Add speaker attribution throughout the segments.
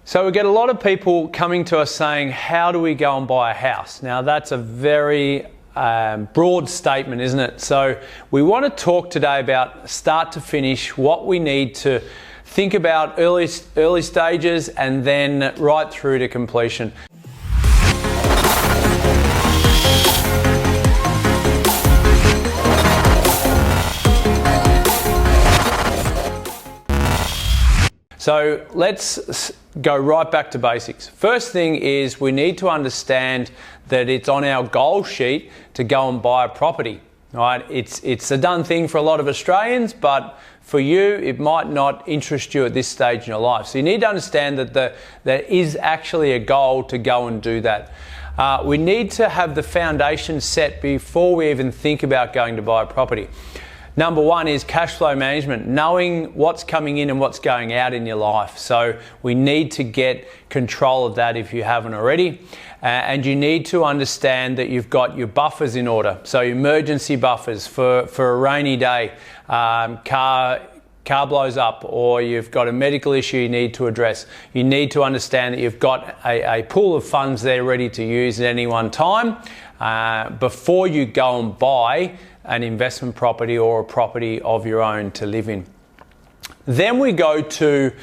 Speaker 1: So we get a lot of people coming to us saying, how do we go and buy a house? Now that's a very broad statement, isn't it? So we want to talk today about start to finish, what we need to think about early stages and then right through to completion. So let's go right back to basics. First thing is we need to understand that it's on our goal sheet to go and buy a property. Right? It's a done thing for a lot of Australians, but for you, it might not interest you at this stage in your life. So you need to understand that there is actually a goal to go and do that. We need to have the foundation set before we even think about going to buy a property. Number one is cash flow management, knowing what's coming in and what's going out in your life. So we need to get control of that if you haven't already. And you need to understand that you've got your buffers in order. So emergency buffers for a rainy day, car blows up, or you've got a medical issue you need to address. You need to understand that you've got a pool of funds there ready to use at any one time before you go and buy an investment property or a property of your own to live in. Then we go to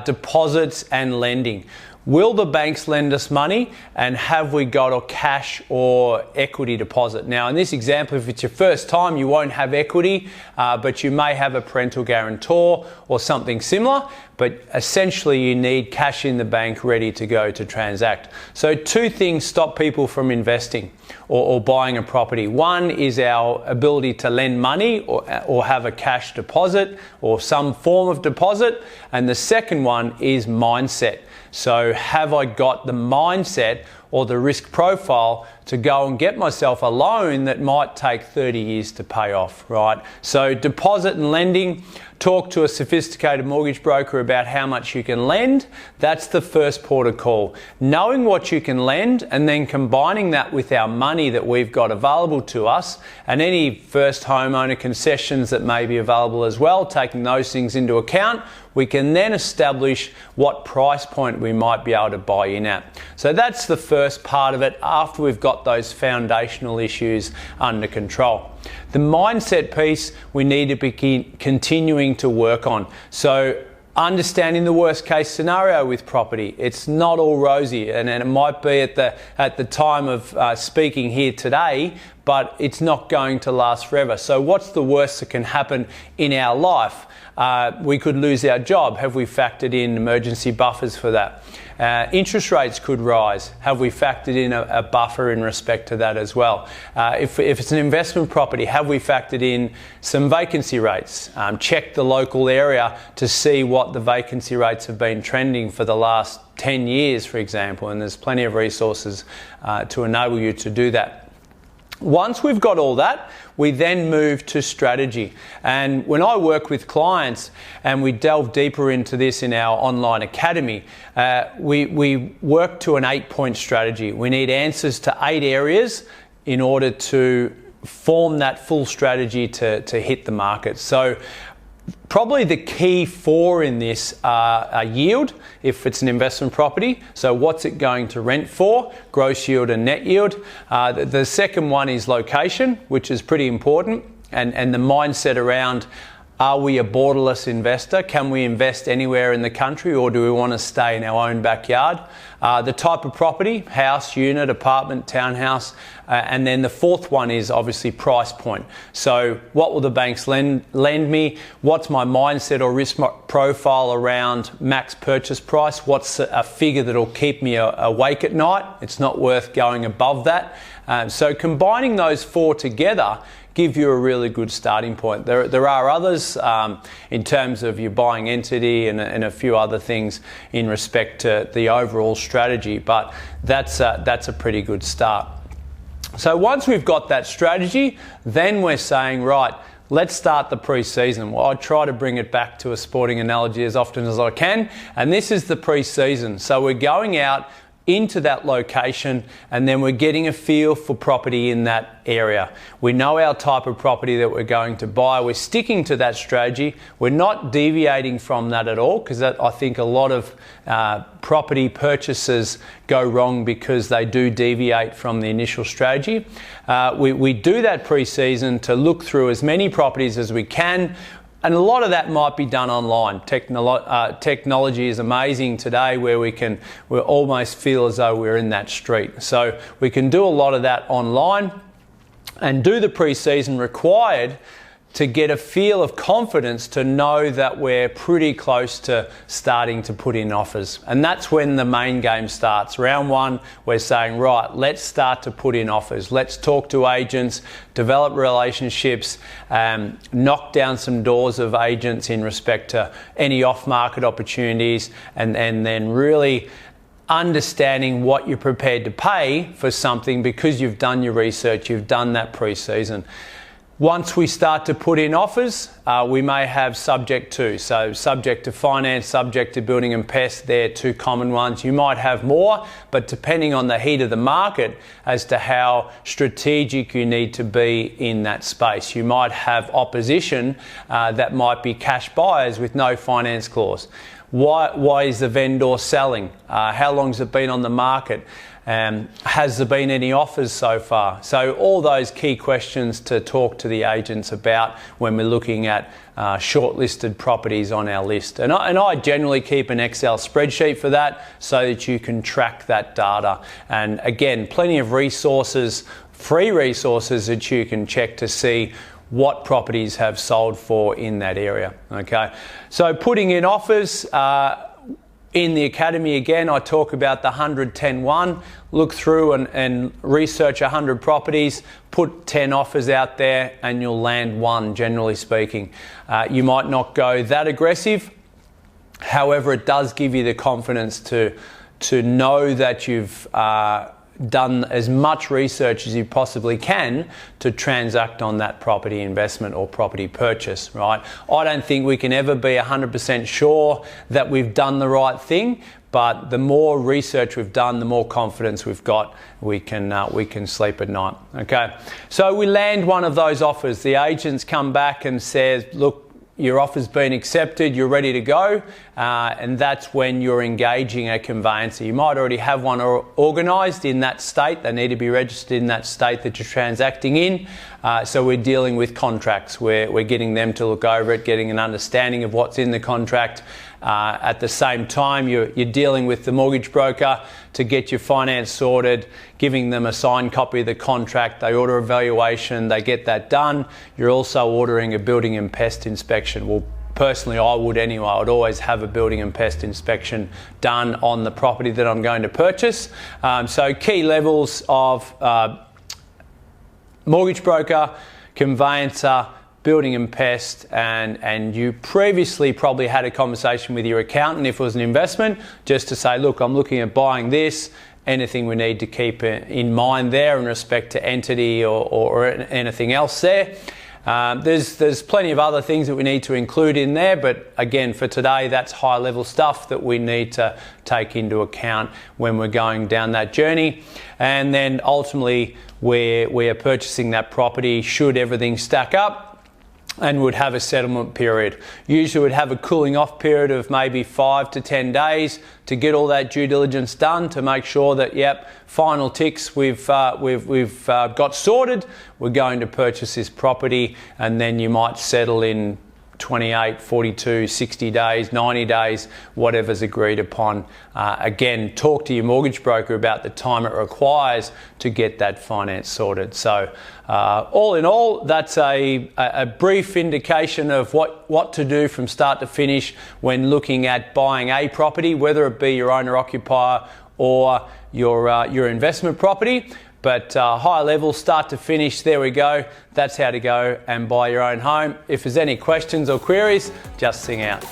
Speaker 1: deposits and lending. Will the banks lend us money, and have we got a cash or equity deposit? Now in this example, if it's your first time, you won't have equity, but you may have a parental guarantor or something similar, but essentially you need cash in the bank ready to go to transact. So two things stop people from investing or buying a property. One is our ability to lend money or have a cash deposit or some form of deposit, and the second one is mindset. So have I got the mindset or the risk profile to go and get myself a loan that might take 30 years to pay off, right? So deposit and lending, talk to a sophisticated mortgage broker about how much you can lend. That's the first port of call. Knowing what you can lend and then combining that with our money that we've got available to us and any first homeowner concessions that may be available as well, taking those things into account, we can then establish what price point we might be able to buy in at. So that's the first part of it after we've got those foundational issues under control. The mindset piece we need to be continuing to work on. So understanding the worst case scenario with property. It's not all rosy, and it might be at the time of speaking here today, but it's not going to last forever. So what's the worst that can happen in our life? We could lose our job. Have we factored in emergency buffers for that? Interest rates could rise. Have we factored in a buffer in respect to that as well? If it's an investment property, have we factored in some vacancy rates? Check the local area to see what the vacancy rates have been trending for the last 10 years, for example, and there's plenty of resources to enable you to do that. Once we've got all that, we then move to strategy. And when I work with clients and we delve deeper into this in our online academy, we work to an 8-point strategy. We need answers to 8 areas in order to form that full strategy to hit the market. So probably the key 4 in this are yield, if it's an investment property. So what's it going to rent for? Gross yield and net yield. The second one is location, which is pretty important, and the mindset around, are we a borderless investor? Can we invest anywhere in the country, or do we want to stay in our own backyard? The type of property, house, unit, apartment, townhouse, and then the fourth one is obviously price point. So what will the banks lend me? What's my mindset or risk profile around max purchase price? What's a figure that'll keep me awake at night? It's not worth going above that. So combining those 4 together give you a really good starting point. There are others in terms of your buying entity and a few other things in respect to the overall strategy, but that's a pretty good start. So once we've got that strategy, then we're saying, right, let's start the pre-season. Well, I try to bring it back to a sporting analogy as often as I can, and this is the pre-season. So we're going out into that location, and then we're getting a feel for property in that area. We know our type of property that we're going to buy. We're sticking to that strategy. We're not deviating from that at all, because I think a lot of property purchases go wrong because they do deviate from the initial strategy. We do that pre-season to look through as many properties as we can. And a lot of that might be done online. Technology is amazing today, where we almost feel as though we're in that street. So we can do a lot of that online and do the pre-season required to get a feel of confidence to know that we're pretty close to starting to put in offers. And that's when the main game starts. Round one, we're saying, right, let's start to put in offers. Let's talk to agents, develop relationships, knock down some doors of agents in respect to any off-market opportunities, and then really understanding what you're prepared to pay for something, because you've done your research, you've done that pre-season. Once we start to put in offers, we may have subject to. So subject to finance, subject to building and pest, they're two common ones. You might have more, but depending on the heat of the market as to how strategic you need to be in that space. You might have opposition that might be cash buyers with no finance clause. Why is the vendor selling? How long has it been on the market? Has there been any offers so far? So all those key questions to talk to the agents about when we're looking at shortlisted properties on our list. And I generally keep an Excel spreadsheet for that, so that you can track that data. And again, plenty of resources, free resources that you can check to see what properties have sold for in that area. Okay, so putting in offers. In the academy, again, I talk about the 100-10-1. Look through and research 100 properties, put 10 offers out there, and you'll land one, generally speaking. You might not go that aggressive. However, it does give you the confidence to know that you've done as much research as you possibly can to transact on that property investment or property purchase, right? I don't think we can ever be 100% sure that we've done the right thing, but the more research we've done, the more confidence we've got, we can sleep at night. Okay, so we land one of those offers. The agents come back and says, look, your offer's been accepted, you're ready to go, and that's when you're engaging a conveyancer. You might already have one organised in that state. They need to be registered in that state that you're transacting in. So we're dealing with contracts. We're getting them to look over it, getting an understanding of what's in the contract. At the same time, you're dealing with the mortgage broker to get your finance sorted, giving them a signed copy of the contract. They order a valuation, they get that done. You're also ordering a building and pest inspection. Well, personally, I would anyway. I'd always have a building and pest inspection done on the property that I'm going to purchase. So key levels of mortgage broker, conveyancer, building and pest, and you previously probably had a conversation with your accountant if it was an investment, just to say, look, I'm looking at buying this, anything we need to keep in mind there in respect to entity or anything else there. There's plenty of other things that we need to include in there, but again, for today, that's high level stuff that we need to take into account when we're going down that journey. And then ultimately, we are purchasing that property should everything stack up, and would have a settlement period. Usually would have a cooling off period of maybe 5 to 10 days to get all that due diligence done, to make sure that, yep, final ticks we've got sorted. We're going to purchase this property, and then you might settle in 28, 42, 60 days, 90 days, whatever's agreed upon. Again, talk to your mortgage broker about the time it requires to get that finance sorted. So all in all, that's a brief indication of what to do from start to finish when looking at buying a property, whether it be your owner occupier or your investment property. But high level, start to finish, there we go. That's how to go and buy your own home. If there's any questions or queries, just sing out.